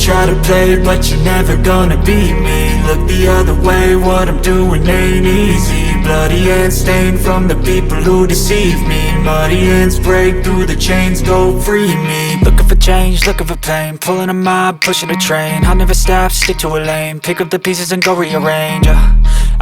try to play, but you're never gonna beat me. Look the other way, what I'm doing ain't easy. Bloody hands stained from the people who deceive me. Muddy hands break through the chains, go free me. Looking for change, looking for pain, pulling a mob, pushing a train. I'll never stop, stick to a lane, pick up the pieces and go rearrange.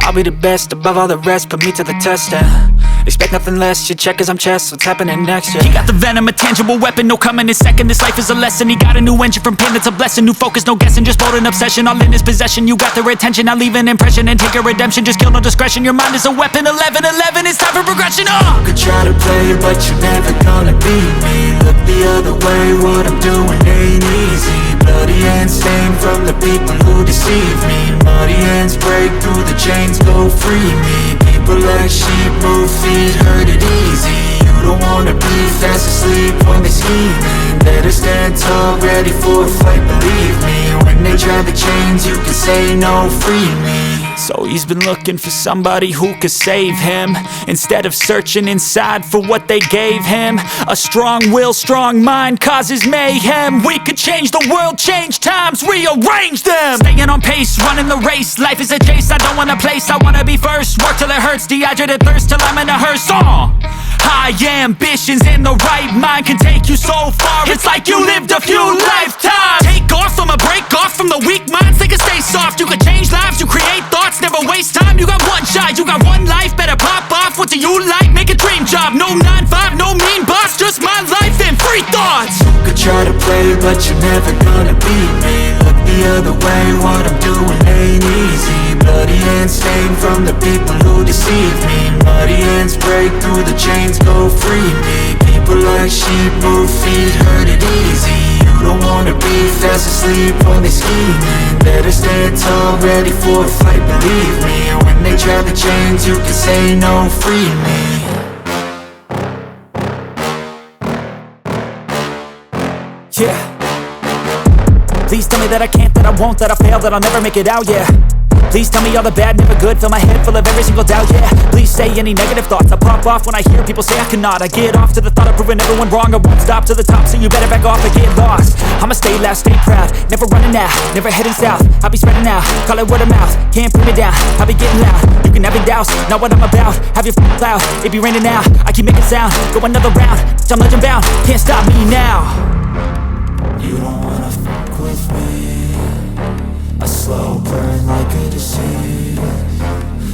I'll be the best above all the rest, put me to the test and expect nothing less, your check is I'm chess, what's happening next, yeah. He got the venom, a tangible weapon, no coming in second. This life is a lesson, he got a new engine from pain, it's a blessing. New focus, no guessing, just bold and obsession. All in his possession, you got their attention. I'll leave an impression and take your redemption. Just kill, no discretion, your mind is a weapon. 11-11, it's time for progression, You could try to play, but you're never gonna beat me. Look the other way, what I'm doing ain't easy. Bloody hands stained from the people who deceive me. Muddy hands break through the chains, go free me. People like sheep move feet, hurt it easy. You don't wanna be fast asleep when they scheming. Better stand tall, ready for a fight, believe me. When they try the chains, you can say no, free me. So he's been looking for somebody who could save him, instead of searching inside for what they gave him. A strong will, strong mind causes mayhem. We could change the world, change times, rearrange them. Staying on pace, running the race. Life is a chase, I don't want a place, I wanna be first. Work till it hurts, dehydrated thirst till I'm in a hearse. High ambitions and the right mind can take you so far. It's like you lived a few lifetimes. Take off from a break off from the weak minds, they can stay soft. You can change lives, you create thoughts, never waste time. You got one shot, you got one life, better pop off. What do you like? Make a dream job. No 9-5, no mean boss, just my life and free thoughts. You could try to play, but you're never gonna beat me. Look the other way, what I'm doing ain't easy. Bloody hands stained from the people who deceive me. Muddy hands break through the chains, go free me. People like sheep move feet, hurt it easy. You don't wanna be fast asleep when they scheming. Better stand tall, ready for a fight, believe me. When they try the chains, you can say no, free me. Yeah. Please tell me that I can't, that I won't, that I fail, that I'll never make it out, yeah. Please tell me all the bad, never good. Fill my head full of every single doubt, yeah. Please say any negative thoughts, I pop off when I hear people say I cannot. I get off to the thought of proving everyone wrong. I won't stop to the top, so you better back off and get lost. I'ma stay loud, stay proud, never running out, never heading south. I'll be spreading out, call it word of mouth. Can't put me down, I'll be getting loud. You can have it douse, not what I'm about. Have your f***ing cloud, it be raining now. I keep making sound, go another round. I'm legend bound, can't stop me now. You don't wanna fuck with me. A slow burn like a disease.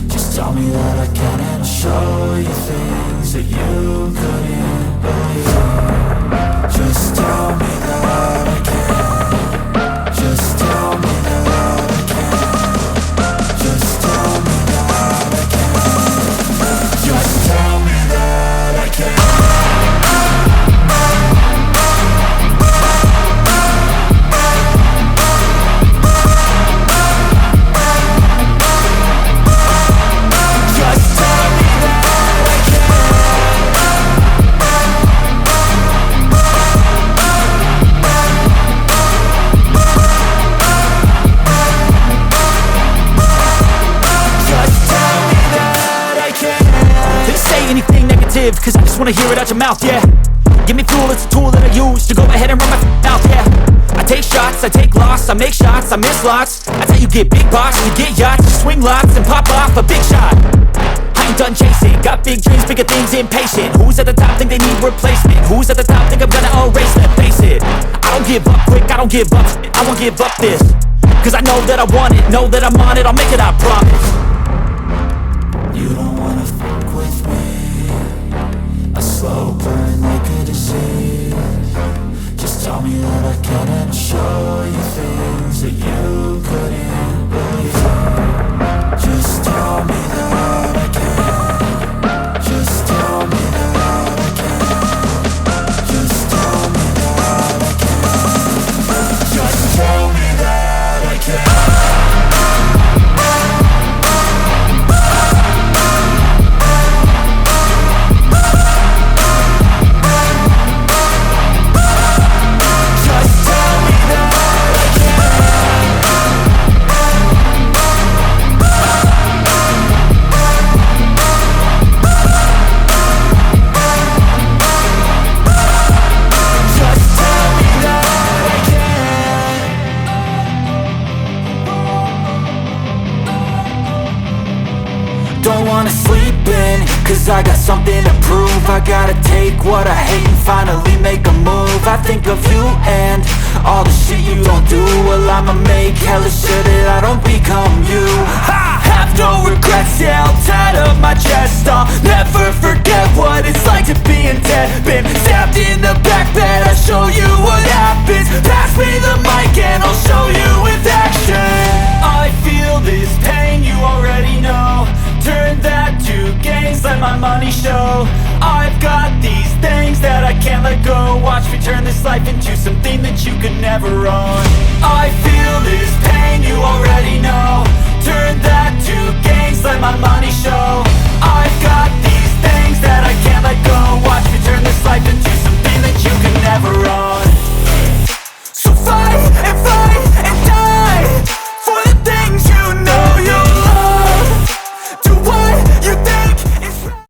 Just tell me that I can and I'll show you things that you couldn't believe. Just tell me that I can. Just tell me that I can. Just tell me that I can. Just tell me that I can. Cause I just wanna hear it out your mouth, yeah. Give me fuel, it's a tool that I use to go ahead and run my mouth, yeah. I take shots, I take loss, I make shots, I miss lots. That's how you get big box, you get yachts, you swing lots and pop off a big shot. I ain't done chasing, got big dreams, bigger things, impatient. Who's at the top think they need replacement? Who's at the top think I'm gonna erase them? Face it, I don't give up quick, I don't give up, I won't give up this. Cause I know that I want it, know that I'm on it, I'll make it, I promise. You don't wanna fuck with me. A slow burn like a disease. Just tell me that I can and I'll show you things that you couldn't believe. Just tell me that I can. Just tell me that I can. Just tell me that I can. Just tell me that I can. something to prove. I gotta take what I hate and finally make a move. I think of you and all the shit you don't do. Well, I'ma make hella sure that I don't become you. I have no regrets, yeah, I'll tattoo my chest. I'll never forget what it's like to be in debt. Been stabbed in the back bed, I'll show you what happens. Pass me the mic and I'll show you with action. I feel this pain, you already know. Turn that to gains, let my money show. I've got these things that I can't let go. Watch me turn this life into something that you could never own. I feel this pain, you already know. Turn that to gains, let my money show. I've got